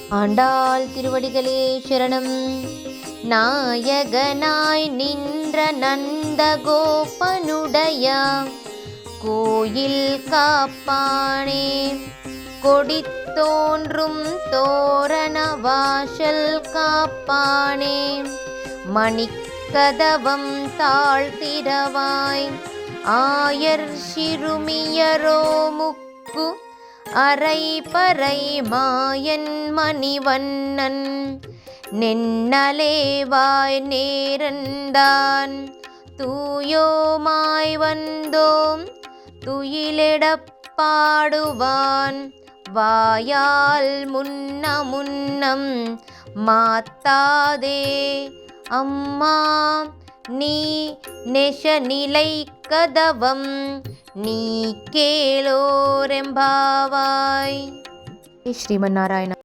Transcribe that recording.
ஆண்டாள் திருவடிகளே சரணம். நாயகனாய் நின்ற நந்தகோபனுடைய கோயில் காப்பானே, கொடி தோன்றும் தோரண வாசல் காப்பானே, மணிக்கதவம் தாழ்த்திடவாய் ஆயர் சிறுமியரோ முக்கு அரை பறை மாயன் மணிவண்ணன் நென்னலேவாய் நேரந்தான் தூயோமாய் வந்தோம் துயிலிடப் பாடுவான் வாயால் முன்னம் மாத்தாதே அம்மா நீ நெஷநிலை கதவம் நீ கேளோரெம்பாவாய். ஸ்ரீமன் நாராயண.